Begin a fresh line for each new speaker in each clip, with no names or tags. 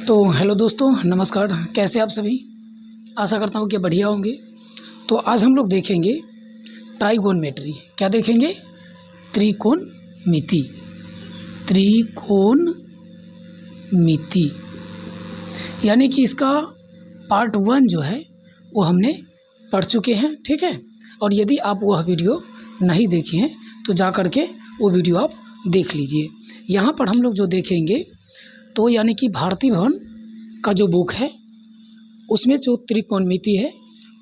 तो हेलो दोस्तों, नमस्कार। कैसे आप सभी? आशा करता हूँ कि बढ़िया होंगे। तो आज हम लोग देखेंगे ट्राइगोनमेट्री। क्या देखेंगे? त्रिकोणमिति। त्रिकोणमिति यानी कि इसका पार्ट 1 जो है वो हमने पढ़ चुके हैं, ठीक है। और यदि आप वह वीडियो नहीं देखे हैं तो जा कर के वो वीडियो आप देख लीजिए। यहाँ पर हम लोग जो देखेंगे तो यानी कि भारती भवन का जो बुक है उसमें जो त्रिकोणमिति है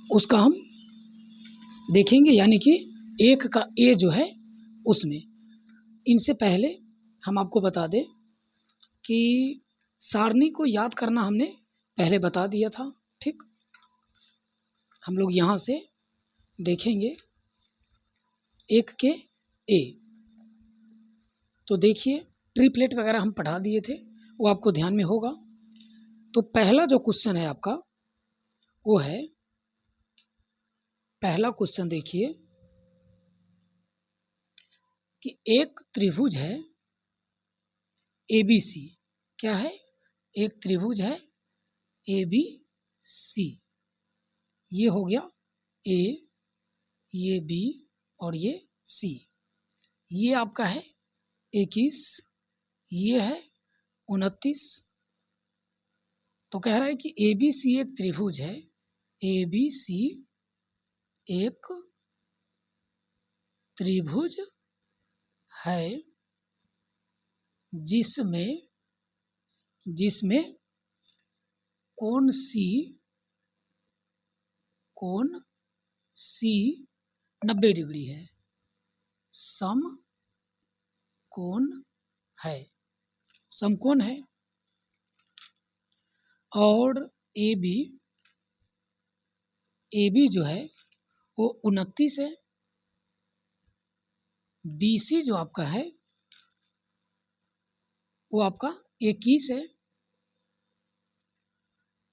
उसका हम देखेंगे, यानी कि 1 का ए जो है उसमें। इनसे पहले हम आपको बता दें कि सारणी को याद करना हमने पहले बता दिया था, ठीक। हम लोग यहाँ से देखेंगे 1 के ए। तो देखिए ट्रिपलेट वगैरह हम पढ़ा दिए थे, वो आपको ध्यान में होगा। तो पहला जो क्वेश्चन है आपका वो है, पहला क्वेश्चन देखिए कि एक त्रिभुज है ABC। क्या है? एक त्रिभुज है ABC। ये हो गया A, ये B और ये C। ये आपका है 21, ये है 29। तो कह रहा है कि ABC एक त्रिभुज है, ABC एक त्रिभुज है जिसमें कोण C 90 डिग्री है, समकोण है, समकोण है। और AB जो है वो 29 है। BC जो आपका है वो आपका 21 है।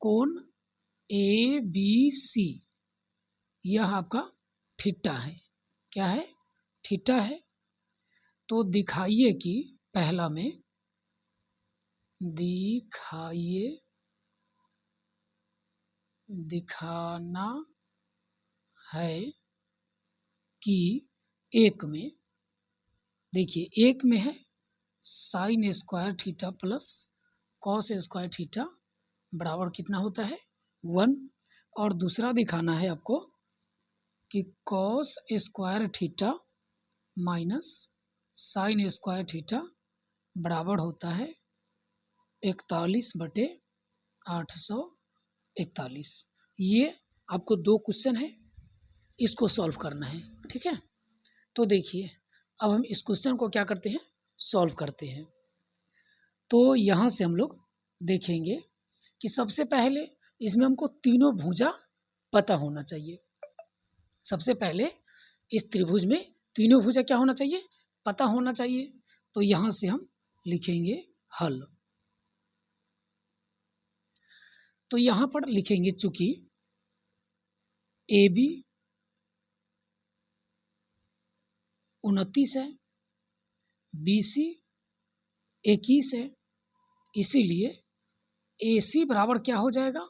कोण ABC यह आपका थीटा है। क्या है? थीटा है। तो दिखाइए कि पहला में दिखाना है कि एक में, देखिए एक में है sine square theta plus cos square theta बराबर कितना होता है? 1। और दूसरा दिखाना है आपको कि cos square theta minus sine square theta बराबर होता है 41/841। ये आपको 2 क्वेश्चन है, इसको सॉल्व करना है, ठीक है। तो देखिए अब हम इस क्वेश्चन को क्या करते हैं? सॉल्व करते हैं। तो यहाँ से हम लोग देखेंगे कि सबसे पहले इसमें हमको तीनों भुजा पता होना चाहिए। सबसे पहले इस त्रिभुज में तीनों भुजा क्या होना चाहिए? पता होना चाहिए। तो यहाँ से हम लिखेंगे हल। तो यहाँ पर लिखेंगे चूंकि AB 29 है, BC 21 है, इसीलिए AC बराबर क्या हो जाएगा?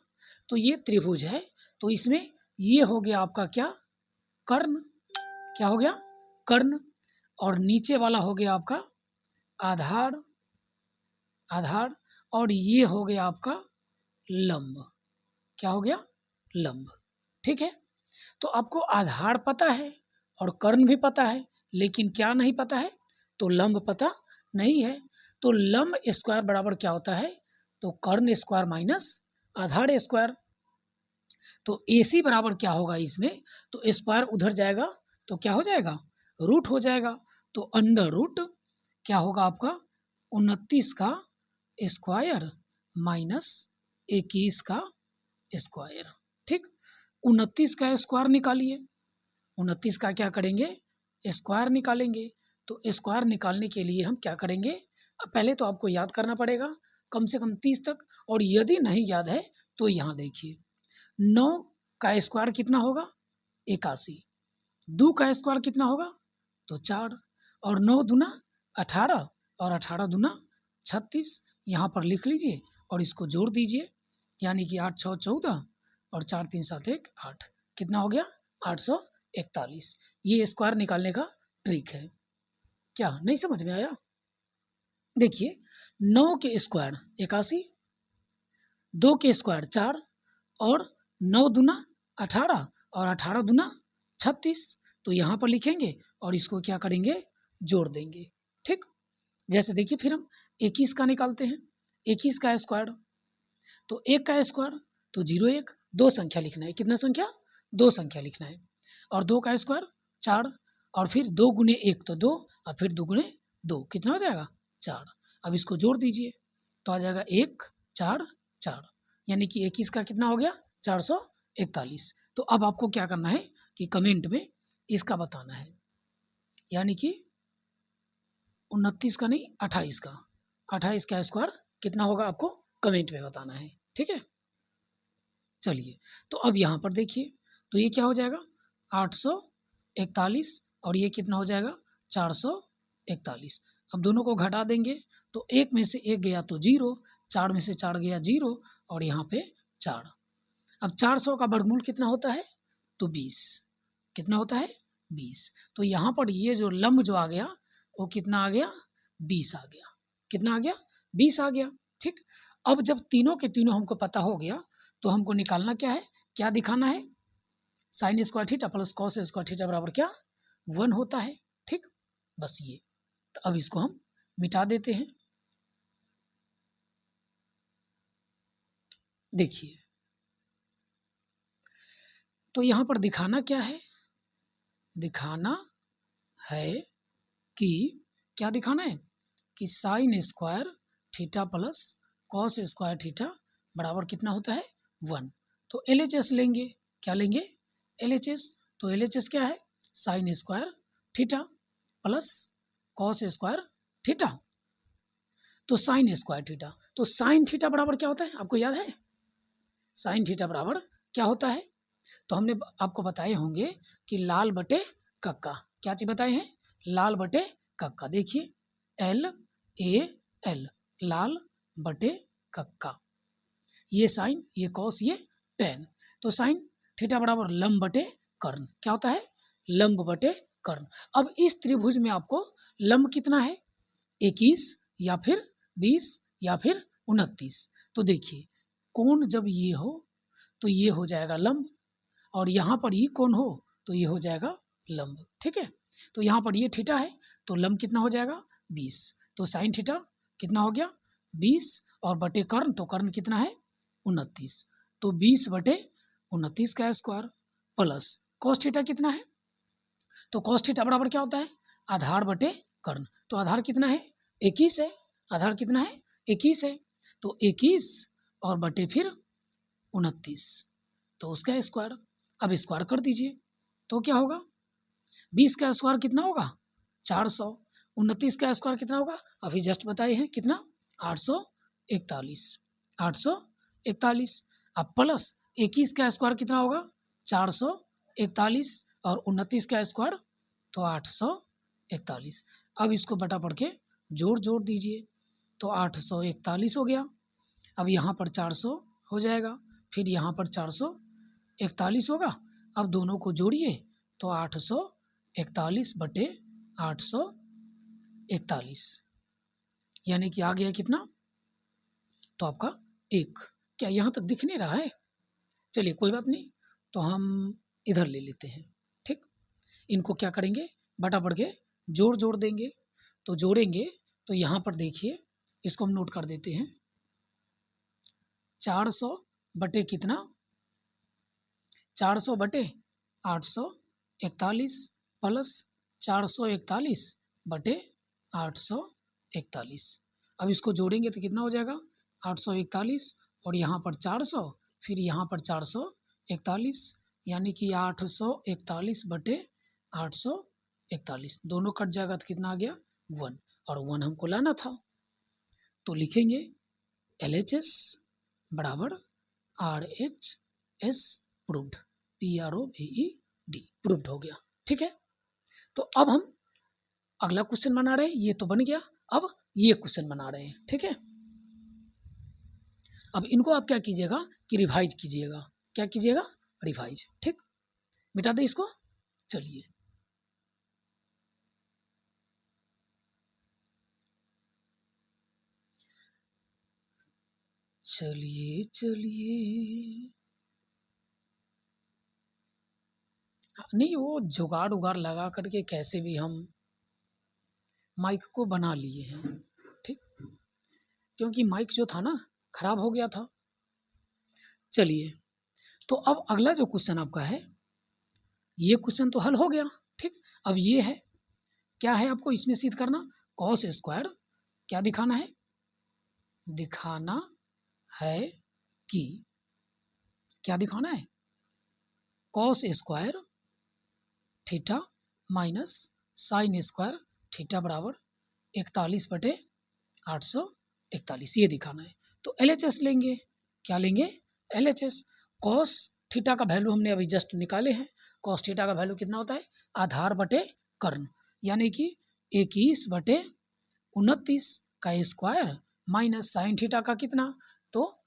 तो ये त्रिभुज है तो इसमें ये हो गया आपका क्या? कर्ण। क्या हो गया? कर्ण। और नीचे वाला हो गया आपका आधार। और ये हो गया आपका लंब। क्या हो गया? लंब। ठीक है। तो आपको आधार पता है और कर्ण भी पता है, लेकिन क्या नहीं पता है? तो लंब पता नहीं है। तो लंब स्क्वायर बराबर क्या होता है? तो कर्ण स्क्वायर माइनस आधार स्क्वायर। तो AC बराबर क्या होगा इसमें? तो स्क्वायर उधर जाएगा तो क्या हो जाएगा? रूट हो जाएगा। तो अंडर रूट क्या होगा आपका? 29 का स्क्वायर माइनस 21 का स्क्वायर। ठीक। 29 का स्क्वायर निकालिए। 29 का क्या करेंगे? स्क्वायर निकालेंगे। तो स्क्वायर निकालने के लिए हम क्या करेंगे? अब पहले तो आपको याद करना पड़ेगा कम से कम 30 तक, और यदि नहीं याद है तो यहाँ देखिए 9 का स्क्वायर कितना होगा? 81। 2 का स्क्वायर कितना होगा? तो 4। और 9 दूना 18 और 18 दूना 36। यहाँ पर लिख लीजिए और इसको जोड़ दीजिए, यानी कि 8 6 14 और 4 3 7 1 8, कितना हो गया 841। ये स्क्वायर निकालने का ट्रिक है। क्या नहीं समझ में आया? देखिए 9 के स्क्वायर 81, 2 के स्क्वायर 4 और 9 दूना 18 और 18 दूना 36। तो यहाँ पर लिखेंगे और इसको क्या करेंगे, जोड़ देंगे। ठीक, जैसे देखिए फिर हम 21 का निकालते हैं। 21 का स्क्वायर, तो 1 का स्क्वायर तो 0 1, 2 संख्या लिखना है। कितना संख्या? 2 संख्या लिखना है। और 2 का स्क्वायर 4 और फिर 2 गुने 1 तो 2 और फिर 2 गुने 2 कितना हो जाएगा 4। अब इसको जोड़ दीजिए तो आ जाएगा 1 4 4, यानी कि 21 का कितना हो गया 441। तो अब आपको क्या करना है कि कमेंट में इसका बताना है, यानी कि 29 का नहीं 28 का, 28 का स्क्वायर कितना होगा आपको कमेंट में बताना है। ठीक है, चलिए तो अब यहाँ पर देखिए तो ये क्या हो जाएगा 841 और ये कितना हो जाएगा 441। अब दोनों को घटा देंगे तो 1 में से 1 गया तो 0, 4 में से 4 गया 0 और यहाँ पे 4। अब 400 का वर्गमूल कितना होता है तो 20, कितना होता है 20। तो यहाँ पर ये जो लंब जो आ गया वो कितना आ गया 20 आ गया। कितना आ गया 20 आ गया। ठीक, अब जब तीनों के तीनों हमको पता हो गया तो हमको निकालना क्या है, क्या दिखाना है, sine square theta plus cos square theta बराबर क्या 1 होता है। ठीक, बस ये, तो अब इसको हम मिटा देते हैं। देखिए तो यहाँ पर दिखाना क्या है, दिखाना है कि क्या दिखाना है कि sine square theta plus cos square theta बराबर कितना होता है 1। तो LHS लेंगे, क्या लेंगे LHS। तो LHS क्या है sine square theta plus cos square theta. तो साइन स्क्वायर थीटा, तो साइन थीटा बराबर क्या होता है आपको याद है, साइन थीटा बराबर क्या होता है, तो हमने आपको बताए होंगे कि लाल बटे कक्का। क्या चीज बताए हैं, लाल बटे कक्का। देखिए LAL, लाल बटे कक्का, ये साइन ये कॉस ये टेन। तो साइन थीटा बराबर लंब बटे कर्ण, क्या होता है लंब बटे कर्ण। अब इस त्रिभुज में आपको लंब कितना है 21 या फिर 20 या फिर 29। तो देखिए कोण जब ये हो तो ये हो जाएगा लंब और यहाँ पर ये कोण हो तो ये हो जाएगा लंब। ठीक है, तो यहाँ पर ये थीटा है तो लंब कितना हो जाएगा 20। तो साइन थीटा कितना हो गया 20 और बटे कर्ण, तो कर्ण कितना है 29। तो 20 बटे 29 का स्क्वायर प्लस कॉस थीटा कितना है, तो कॉस थीटा बराबर क्या होता है आधार बटे कर्ण। तो आधार कितना है 21 है, आधार कितना है 21 है। तो 21 और बटे फिर 29 तो उसका स्क्वायर। अब स्क्वायर कर दीजिए तो क्या होगा 20 का स्क्वायर कितना होगा 400, 29 का स्क्वायर कितना होगा अभी जस्ट बताए हैं कितना 841, 841। अब प्लस 21 का स्क्वायर कितना होगा 441 और 29 का स्क्वायर तो 841। अब इसको बटा पढ़ के जोड़ दीजिए तो 841 हो गया। अब यहाँ पर 400 हो जाएगा, फिर यहाँ पर 441 होगा। अब दोनों को जोड़िए तो 841 बटे 841, यानी कि आ गया कितना तो आपका 1। क्या यहाँ तक दिख नहीं रहा है, चलिए कोई बात नहीं, तो हम इधर ले लेते हैं। ठीक, इनको क्या करेंगे बटा बढ़ के जोड़ देंगे। तो जोड़ेंगे तो यहाँ पर देखिए इसको हम नोट कर देते हैं 400 बटे कितना 400 बटे 841 प्लस 441 बटे 841। अब इसको जोड़ेंगे तो कितना हो जाएगा 841 और यहाँ पर 400 फिर यहाँ पर 441, यानी कि 841 बटे 841 दोनों कट जाएगा तो कितना आ गया 1 और 1 हमको लाना था। तो लिखेंगे LHS बराबर RHS प्रूव्ड, PROVED प्रूव्ड हो गया। ठीक है, तो अब हम अगला क्वेश्चन बना रहे हैं, ये तो बन गया, अब ये क्वेश्चन बना रहे हैं। ठीक है, अब इनको आप क्या कीजिएगा कि रिवाइज कीजिएगा। क्या कीजिएगा? रिवाइज। ठीक, मिटा दे इसको। चलिए, चलिए चलिए, नहीं वो जुगाड़ उगाड़ लगा करके कैसे भी हम माइक को बना लिए हैं। ठीक, क्योंकि माइक जो था ना खराब हो गया था। चलिए, तो अब अगला जो क्वेश्चन आपका है, ये क्वेश्चन तो हल हो गया। ठीक, अब ये है, क्या है आपको इसमें सिद्ध करना? कॉस स्क्वायर क्या दिखाना है? दिखाना है कि, क्या दिखाना है? Cos square theta minus sine square theta बराबर 41/841, ये दिखाना है। तो LHS लेंगे। क्या लेंगे? LHS। कॉस थीटा का वैल्यू हमने अभी जस्ट निकाले हैं। कॉस थीटा का वैल्यू कितना होता है? आधार बटे कर्ण, यानी कि 21/29 का स्क्वायर माइनस साइन थीटा का कितना? तो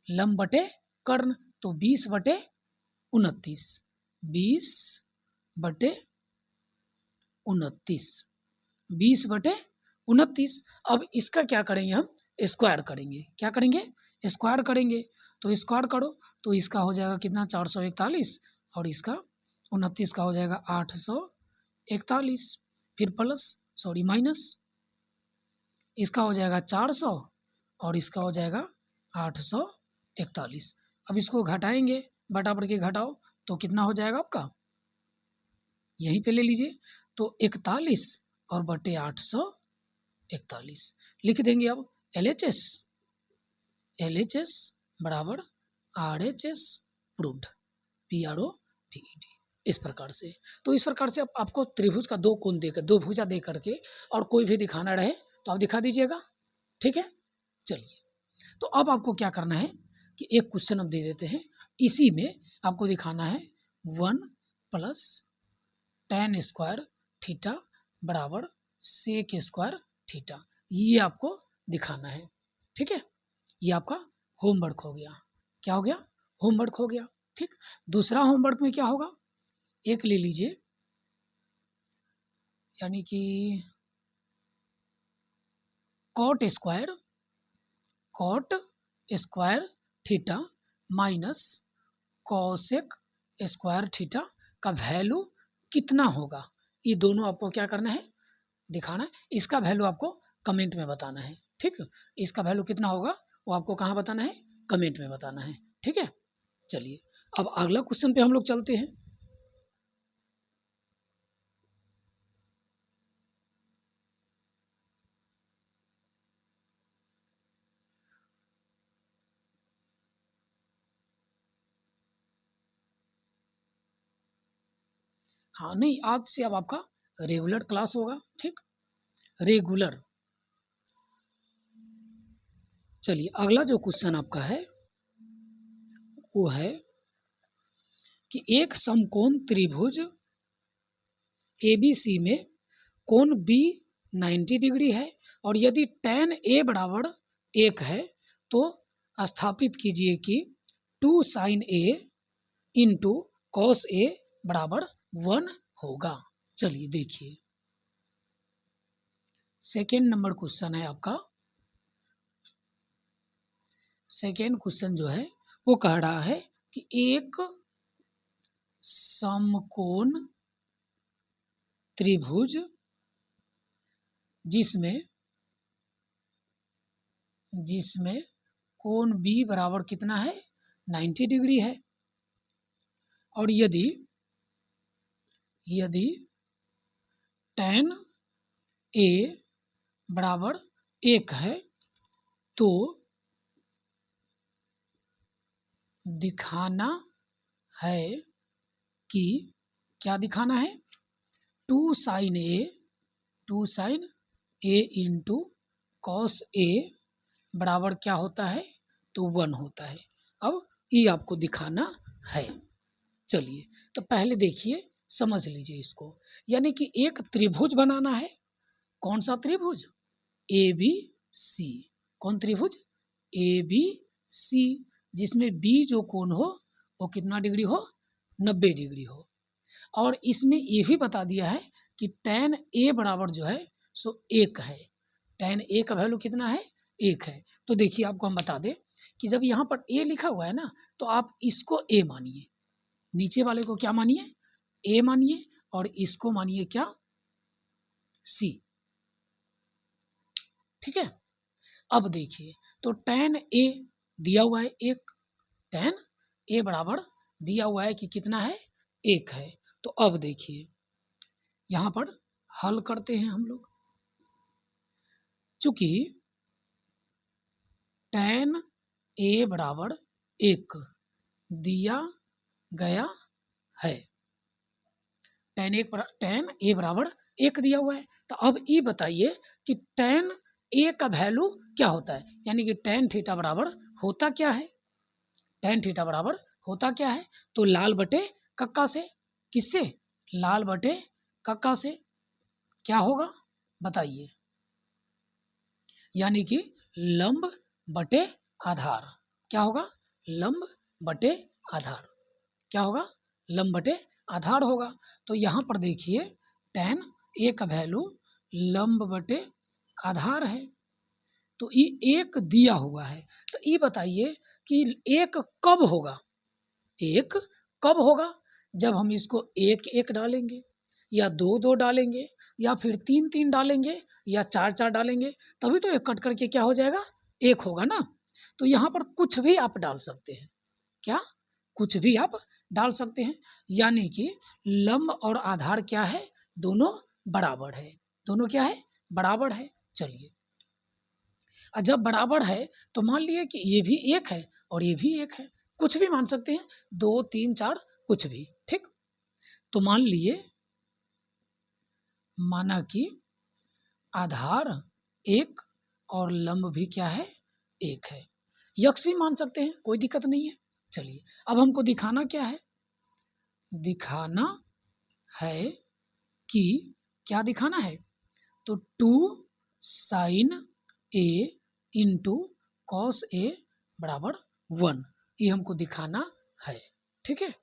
लंब बटे कर्ण, तो 20/29, 20/29, 20/29। अब इसका क्या करेंगे हम? स्क्वायर करेंगे। क्या करेंगे? स्क्वायर करेंगे। तो स्क्वायर करो तो इसका हो जाएगा कितना? 441, और इसका 29 का हो जाएगा 841, फिर प्लस सॉरी माइनस, इसका हो जाएगा 400 और इसका हो जाएगा 841। अब इसको घटाएंगे, बराबर के घटाओ तो कितना हो जाएगा आपका? यहीं पे ले लीजिए, तो 41 और बटे 841 लिख देंगे। अब LHS, LHS बराबर RHS प्रूव्ड, PROVED, इस प्रकार से। तो इस प्रकार से आपको त्रिभुज का दो कोण देकर, दो भुजा दे करके और कोई भी दिखाना रहे तो आप दिखा दीजिएगा। ठीक है, चलिए, तो अब आपको क्या करना है कि एक क्वेश्चन हम दे देते हैं, इसी में आपको दिखाना है 1 + tan स्क्वायर थीटा बराबर सेक स्क्वायर थीटा, ये आपको दिखाना है। ठीक है, ये आपका होमवर्क हो गया। क्या हो गया? होमवर्क हो गया। ठीक, दूसरा होमवर्क में क्या होगा? एक ले लीजिए, यानी कि cot square theta minus cosec square theta का वैल्यू कितना होगा? ये दोनों आपको क्या करना है? दिखाना है। इसका वैल्यू आपको कमेंट में बताना है। ठीक, इसका वैल्यू कितना होगा वो आपको कहाँ बताना है? कमेंट में बताना है। ठीक है, चलिए, अब अगला क्वेश्चन पे हम लोग चलते हैं। हाँ, नहीं, आज से अब आपका रेगुलर क्लास होगा। ठीक, रेगुलर। चलिए, अगला जो क्वेश्चन आपका है वो है कि एक समकोण त्रिभुज ABC में कोण B 90 डिग्री है, और यदि tan A बराबर 1 है तो स्थापित कीजिए कि 2 sin A into cos A बराबर 1 होगा। चलिए देखिए, सेकेंड नंबर क्वेश्चन है आपका। सेकेंड क्वेश्चन जो है वो कह रहा है कि एक समकोण त्रिभुज जिसमें कोण B बराबर कितना है? 90 डिग्री है, और यदि tan A बराबर 1 है तो दिखाना है कि, क्या दिखाना है? 2 sin A into cos A बराबर क्या होता है? तो 1 होता है। अब ये आपको दिखाना है। चलिए, तो पहले देखिए, समझ लीजिए इसको, यानी कि एक त्रिभुज बनाना है। कौन सा त्रिभुज? ABC। कौन त्रिभुज? ABC। सी, जिसमें बी जो कोण हो वो कितना डिग्री हो, 90 डिग्री हो। और इसमें ये भी बता दिया है कि tan ए बराबर जो है सो 1 है। tan ए का वैल्यू कितना है, 1 है। तो देखिए आपको हम बता दें कि जब यहाँ पर ए लिखा हुआ है ना, तो आप इसको ए मानिए, नीचे वाले को क्या मानिए, ए मानिए, और इसको मानिए क्या, सी। ठीक है। अब देखिए तो tan ए दिया हुआ है 1, tan ए बराबर दिया हुआ है कि कितना है, 1 है। तो अब देखिए यहाँ पर हल करते हैं हम लोग। चूंकि tan ए बराबर 1 दिया गया है, tan ए बराबर 1 दिया हुआ है, तो अब ये बताइए कि tan ए का वैल्यू क्या होता है, यानी कि tan थीटा बराबर होता क्या है, tan थीटा बराबर होता क्या है, तो लाल बटे कक्का से, किससे, लाल बटे कक्का से क्या होगा बताइए, यानी कि लंब बटे आधार, क्या होगा, लंब बटे आधार, क्या होगा, लंब बटे आधार होगा। तो यहाँ पर देखिए tan ए का वैल्यू लंब बटे आधार है, तो ये 1 दिया हुआ है। तो ये बताइए कि 1 कब होगा, 1 कब होगा, जब हम इसको 1 1 डालेंगे, या 2 2 डालेंगे, या फिर 3 3 डालेंगे, या 4 4 डालेंगे, तभी तो 1 कट करके क्या हो जाएगा, 1 होगा ना। तो यहाँ पर कुछ भी आप डाल सकते हैं, क्या, कुछ भी आप डाल सकते हैं, यानी कि लंब और आधार क्या है, दोनों बराबर है, दोनों क्या है, बराबर है। चलिए, और जब बराबर है तो मान लिए कि ये भी 1 है और ये भी 1 है, कुछ भी मान सकते हैं, 2 3 4 कुछ भी, ठीक। तो मान लिए, माना कि आधार 1 और लंब भी क्या है, 1 है, यक्स भी मान सकते हैं, कोई दिक्कत नहीं है। चलिए, अब हमको दिखाना क्या है, दिखाना है कि, क्या दिखाना है, तो 2 sin A into cos A बराबर 1, ये हमको दिखाना है। ठीक है,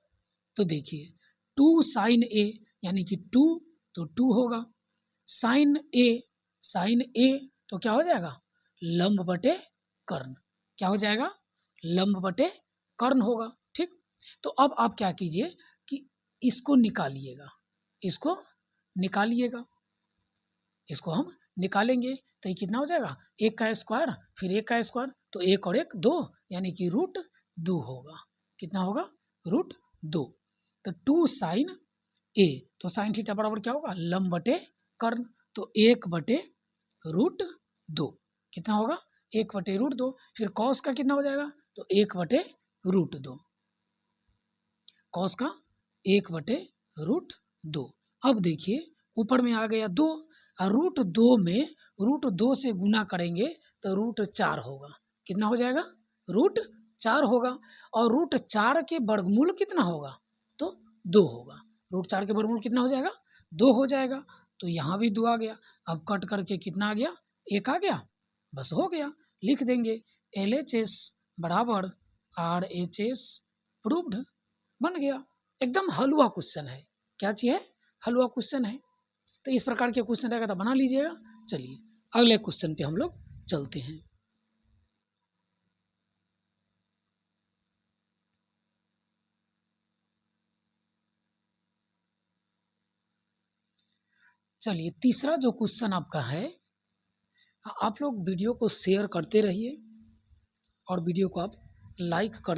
तो देखिए 2 sin ए यानी कि 2, तो 2 होगा, sin ए तो क्या हो जाएगा, लंब बटे कर्ण, क्या हो जाएगा, लंब बटे कर्ण होगा। ठीक, तो अब आप क्या कीजिए कि इसको निकालिएगा, इसको निकालिएगा, इसको हम निकालेंगे तो ये कितना हो जाएगा, 1 का स्क्वायर फिर 1 का स्क्वायर, तो 1 और 1 2, यानी कि √2 होगा, कितना होगा, √2। तो 2 sin ए, तो साइन थीटा बराबर क्या होगा, लंब बटे कर्ण, तो 1 बटे √2 कितना होगा, 1 बटे √2, फिर कॉस का कितना हो जाएगा, तो 1 बटे √2, कॉस का 1 बटे √2। अब देखिए ऊपर में आ गया 2, और √2 में √2 से गुना करेंगे तो √4 होगा, कितना हो जाएगा, √4 होगा, और √4 के वर्गमूल कितना होगा, तो 2 होगा, √4 के वर्गमूल कितना हो जाएगा, 2 हो जाएगा। तो यहाँ भी 2 आ गया, अब कट करके कितना आ गया, 1 आ गया, बस हो गया, लिख देंगे LHS बराबर RHS, प्रूव्ड, बन गया। एकदम हलवा क्वेश्चन है, क्या चीज़ है, हलवा क्वेश्चन है। तो इस प्रकार के क्वेश्चन रहेगा तो बना लीजिएगा। चलिए अगले क्वेश्चन पे हम लोग चलते हैं। चलिए तीसरा जो क्वेश्चन आपका है, आप लोग वीडियो को शेयर करते रहिए और वीडियो को आप लाइक कर